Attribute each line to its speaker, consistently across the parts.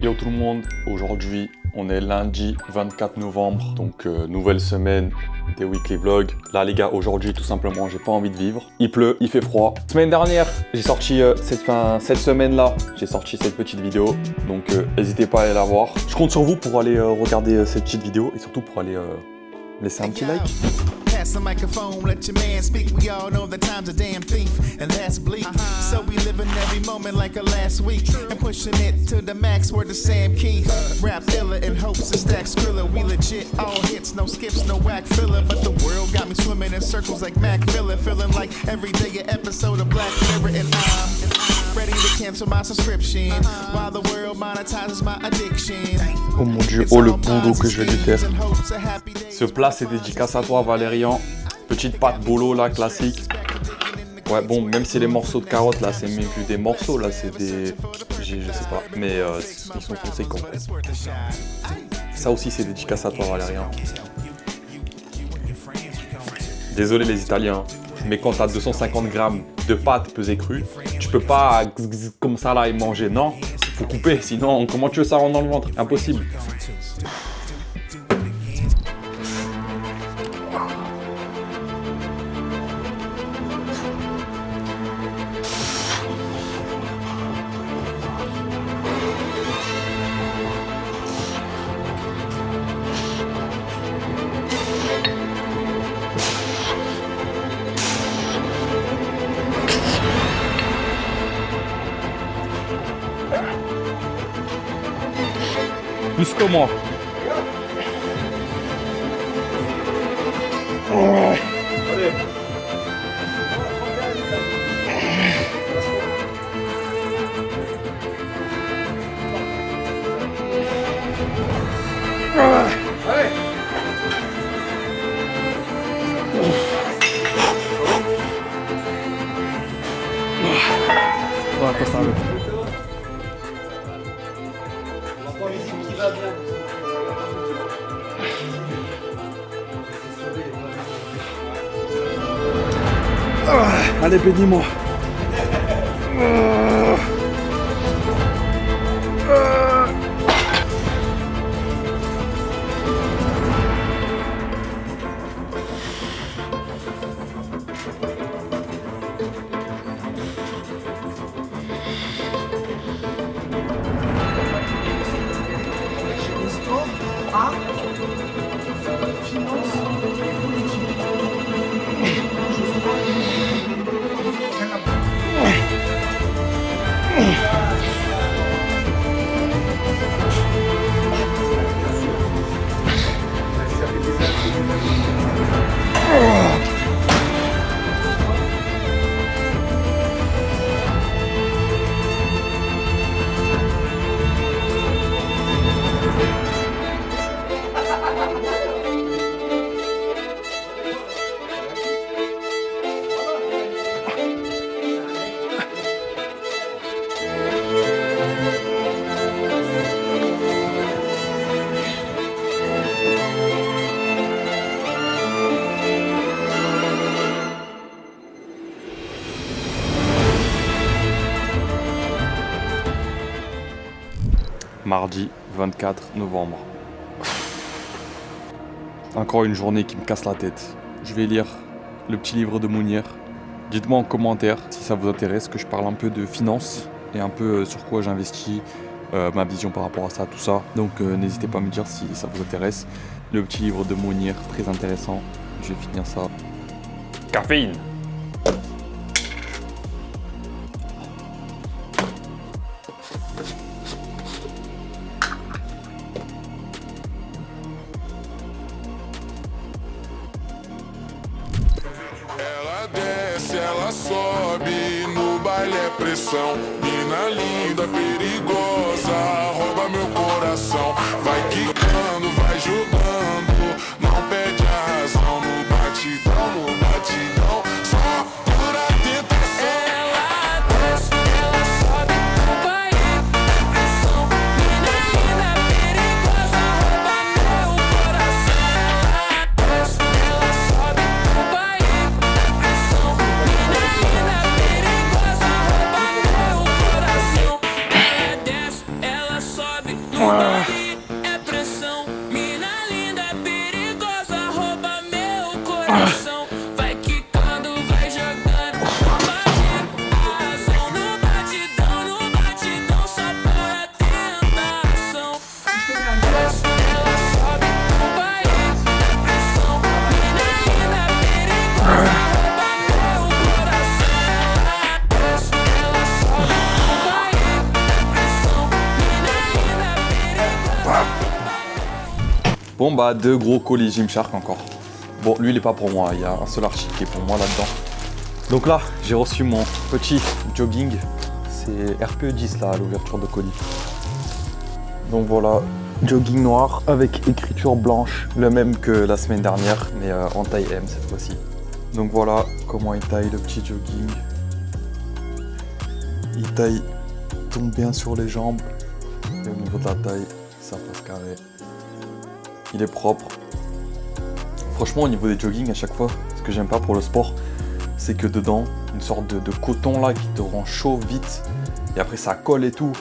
Speaker 1: Yo tout le monde, aujourd'hui on est lundi 24 novembre, donc nouvelle semaine des weekly vlogs. Là les gars, aujourd'hui tout simplement j'ai pas envie de vivre. Il pleut, il fait froid. Semaine dernière, j'ai sorti cette semaine là, j'ai sorti cette petite vidéo, donc n'hésitez pas à aller la voir. Je compte sur vous pour aller regarder cette petite vidéo et surtout pour aller laisser un petit like.
Speaker 2: Pass the microphone, let your man speak. We all know that time's a damn thief, and that's bleak. So we live in every moment like a last week, and pushing it to the max. Word to Sam Keith, rap iller in hopes to stack Skrilla. We legit, all hits, no skips, no whack filler. But the world got me swimming in circles like Mac Miller, feeling like every day an episode of Black Mirror, and I'm ready to cancel my subscription while the world monetizes my addiction.
Speaker 1: Oh mon dieu, oh le boulot que je vais lui faire. Ce plat c'est dédicace à toi Valérian. Petite pâte bolo là, classique. Ouais bon, même si les morceaux de carottes là, c'est même plus des morceaux là, c'est des... Je sais pas, mais ils sont conséquents. Ça aussi c'est dédicace à toi Valérian. Désolé les Italiens, mais quand t'as 250 grammes de pâte pesée crue, tu peux pas comme ça là et manger, non. Faut couper, sinon comment tu veux ça rentre dans le ventre? Impossible. Plus que moi. Allez. Allez. Voilà, quoi ça va. Allez, bénis-moi. Mardi 24 novembre. Encore une journée qui me casse la tête. Je vais lire le petit livre de Mounir. Dites-moi en commentaire si ça vous intéresse que je parle un peu de finance et un peu sur quoi j'investis, ma vision par rapport à ça, tout ça. Donc n'hésitez pas à me dire si ça vous intéresse. Le petit livre de Mounir, très intéressant. Je vais finir ça. Caféine.
Speaker 3: Ela sobe, no baile é pressão. Mina linda, perigosa, rouba meu coração. Vai quicando, vai jogando, não perde a razão. No batidão, só pura tentação. Ela desce, ela sobe, no baile é pressão. Mina linda, perigosa, rouba meu coração. Ela desce, ela sobe, no baile é pressão. Mina linda, perigosa, rouba meu coração. Ela desce, ela sobe.
Speaker 4: É pressão, mina linda, perigosa, rouba meu coração. Vai quicando, vai jogando, razão no batidão, só para tentação. Ela sobe, vai, é pressão, mina linda, perigosa, rouba meu coração. Ela sobe, vai, é pressão, mina linda, perigosa.
Speaker 1: Bon bah 2 gros colis Gymshark encore. Bon lui il est pas pour moi, il y a un seul archi qui est pour moi là-dedans. Donc là j'ai reçu mon petit jogging. C'est RPE10 là à l'ouverture de colis. Donc voilà, jogging noir avec écriture blanche, le même que la semaine dernière mais en taille M cette fois-ci. Donc voilà comment il taille le petit jogging. Il taille, tombe bien sur les jambes et au niveau de la taille ça passe carré. Il est propre. Franchement, au niveau des jogging, à chaque fois, ce que j'aime pas pour le sport, c'est que dedans, une sorte de coton là qui te rend chaud vite. Et après, ça colle et tout.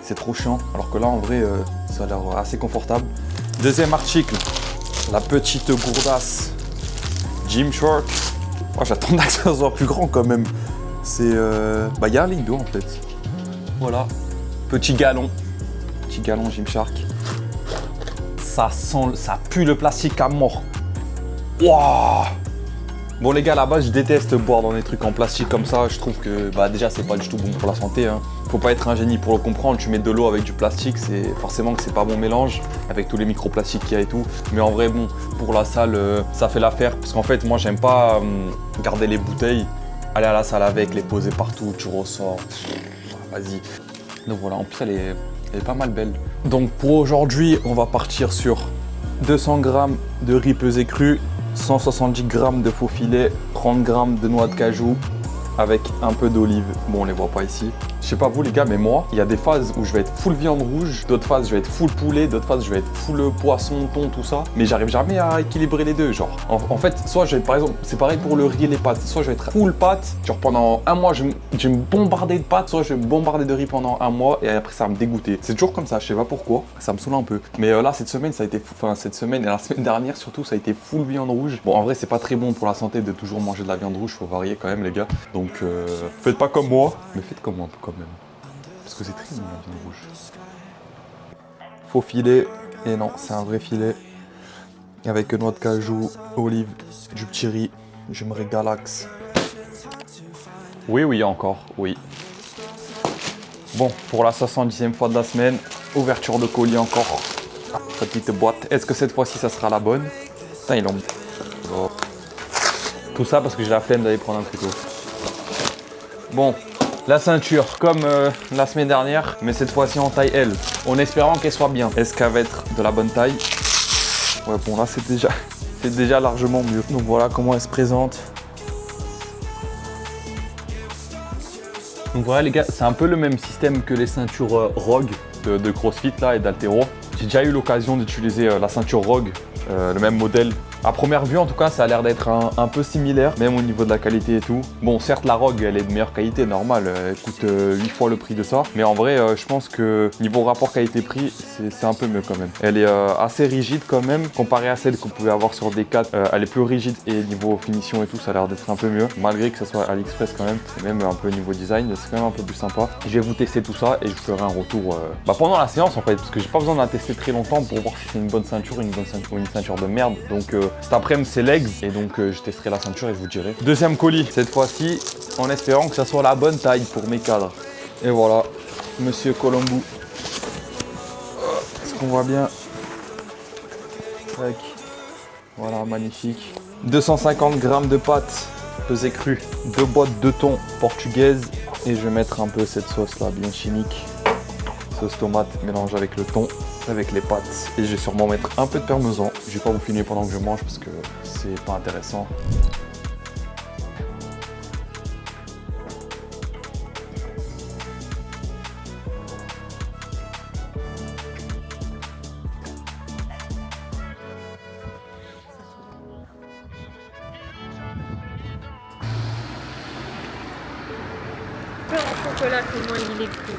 Speaker 1: C'est trop chiant. Alors que là, en vrai, ça a l'air assez confortable. Deuxième article, la petite gourdasse Gymshark. Oh, j'attendais que ça soit plus grand quand même. C'est. Bah, il y a un ligne d'eau en fait. Voilà. Petit galon Gymshark. Ça pue le plastique à mort. Waouh! Bon les gars, à la base je déteste boire dans des trucs en plastique comme ça. Je trouve que bah déjà c'est pas du tout bon pour la santé. Hein. Faut pas être un génie pour le comprendre. Tu mets de l'eau avec du plastique, c'est forcément que c'est pas bon mélange avec tous les microplastiques qu'il y a et tout. Mais en vrai bon, pour la salle ça fait l'affaire parce qu'en fait moi j'aime pas garder les bouteilles, aller à la salle avec, les poser partout, tu ressors. Vas-y. Donc voilà, en plus elle est pas mal belle. Donc pour aujourd'hui, on va partir sur 200 g de riz pesé cru, 170 g de faux filet, 30 g de noix de cajou avec un peu d'olive. Bon, on les voit pas ici. Je sais pas vous les gars, mais moi, il y a des phases où je vais être full viande rouge, d'autres phases je vais être full poulet, d'autres phases je vais être full poisson, thon, tout ça. Mais j'arrive jamais à équilibrer les deux, genre. En fait, soit je vais être, par exemple, c'est pareil pour le riz et les pâtes, soit je vais être full pâtes, genre pendant un mois je vais me bombarder de pâtes, soit je vais me bombarder de riz pendant un mois et après ça va me dégoûter. C'est toujours comme ça, je sais pas pourquoi, ça me saoule un peu. Mais là, cette semaine, ça a été, enfin cette semaine et la semaine dernière surtout, ça a été full viande rouge. Bon, en vrai, c'est pas très bon pour la santé de toujours manger de la viande rouge, faut varier quand même les gars. Donc, faites pas comme moi, mais faites comme moi un peu quand même. Parce que c'est très bon la viande rouge. Faux filet, et non, c'est un vrai filet. Avec noix de cajou, olive, du petit riz. Je me régalaxe. Oui, encore, oui. Bon, pour la 70e fois de la semaine, ouverture de colis encore. Petite boîte. Est-ce que cette fois-ci, ça sera la bonne? Putain, ils l'ont. Oh. Tout ça parce que j'ai la flemme d'aller prendre un couteau. Bon. La ceinture, comme la semaine dernière, mais cette fois-ci en taille L, en espérant qu'elle soit bien. Est-ce qu'elle va être de la bonne taille? Ouais, bon là c'est déjà largement mieux. Donc voilà comment elle se présente. Donc voilà les gars, c'est un peu le même système que les ceintures Rogue de CrossFit là et d'Altero. J'ai déjà eu l'occasion d'utiliser la ceinture Rogue, le même modèle. À première vue, en tout cas, ça a l'air d'être un peu similaire, même au niveau de la qualité et tout. Bon, certes, la Rogue, elle est de meilleure qualité, normal, elle coûte 8 fois le prix de ça. Mais en vrai, je pense que niveau rapport qualité-prix, c'est un peu mieux quand même. Elle est assez rigide quand même, comparée à celle que vous pouvez avoir sur D4. Elle est plus rigide et niveau finition et tout, ça a l'air d'être un peu mieux. Malgré que ce soit AliExpress quand même, et même un peu niveau design, c'est quand même un peu plus sympa. Je vais vous tester tout ça et je ferai un retour pendant la séance en fait, parce que j'ai pas besoin de la tester très longtemps pour voir si c'est une bonne ceinture, une ceinture de merde. Donc cet après-midi c'est legs et donc je testerai la ceinture et je vous dirai. Deuxième colis, cette fois-ci en espérant que ça soit la bonne taille pour mes cadres. Et voilà, Monsieur Colombo. Est-ce qu'on voit bien? Tac. Voilà, magnifique. 250 g de pâtes pesées crues, 2 boîtes de thon portugaise et je vais mettre un peu cette sauce là bien chimique. Sauce tomate mélangée avec le thon, avec les pâtes. Et je vais sûrement mettre un peu de parmesan. Je vais pas vous filmer pendant que je mange parce que c'est pas intéressant.
Speaker 5: Peur en chocolat, comment il est cru.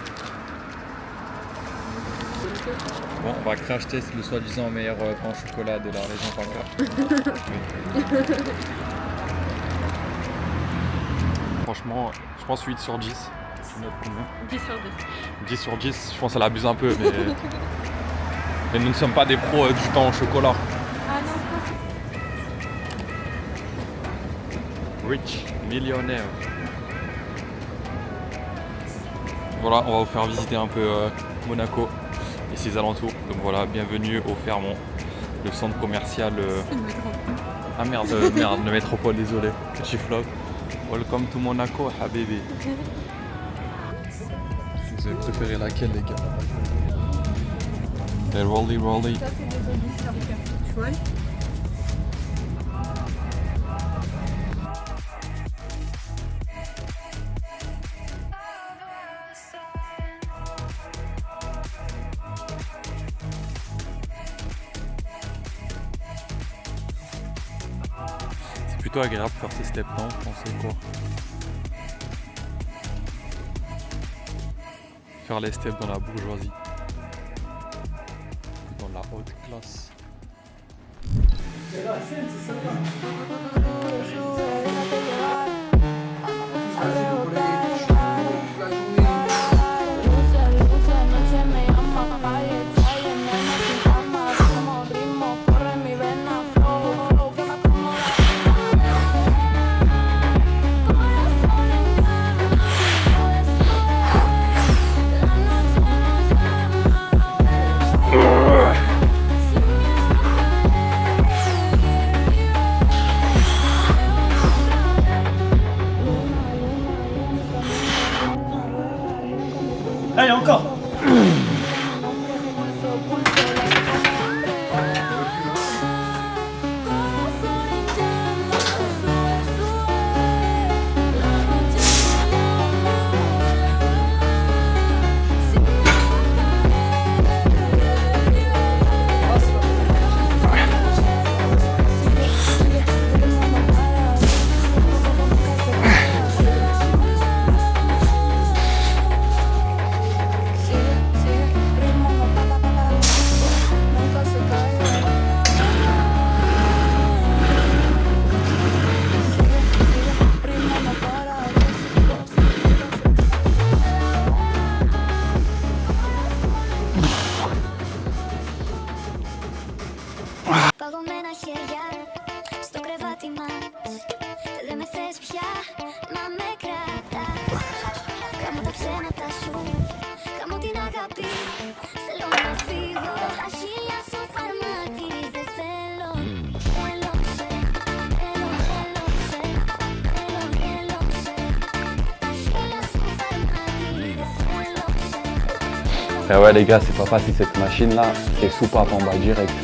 Speaker 1: Bon, on va crash test le soi-disant meilleur pain au chocolat de la région PACA. Franchement, je pense 8 sur 10. Tu notes combien?
Speaker 5: 10 sur 10.
Speaker 1: 10 sur 10, je pense qu'elle abuse un peu, mais nous ne sommes pas des pros du pain au chocolat.
Speaker 5: Ah non,
Speaker 1: Rich, millionnaire. Voilà, on va vous faire visiter un peu Monaco et ses alentours. Donc voilà, bienvenue au Fairmont, le centre commercial. Ah merde, le métropole, désolé. Petit flop. Welcome to Monaco, habibi. Vous avez préféré laquelle, les gars? Les Rolly.
Speaker 5: ça c'est des olives sur perpétuel.
Speaker 1: C'est plutôt agréable de faire ces steps, non? Vous pensez quoi? Faire les steps dans la bourgeoisie. Dans la haute classe.
Speaker 6: Allez, encore.
Speaker 7: Παγωμένα χέρια στο κρεβάτι μας. Δεν με θες πια, μα με κρατάς. Κάμω τα ψέματα σου, κάμω την αγάπη. Θέλω να φύγω, τα χείλια σου φαρμάκι. Δεν θέλω, θέλω σε, θέλω σε, θέλω σε. Τα χείλια σου φαρμάκι. Δεν θέλω σε.
Speaker 1: Ah ouais les gars, c'est pas facile cette machine là, c'est soupape en bas direct.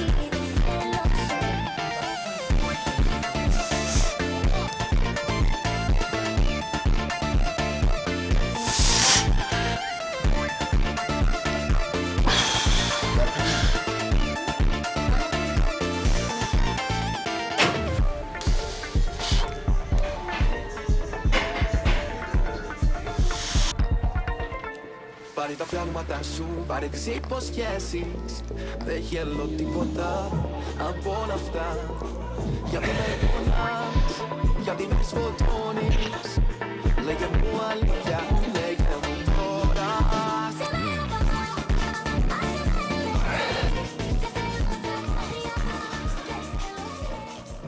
Speaker 8: Πάρε τα πράγματα σου, πάρε τις υποσχέσεις. Δεν θέλω τίποτα από όλα αυτά. Γιατί με πονάς, γιατί με σκοτώνεις. Λέγε μου αλήθεια.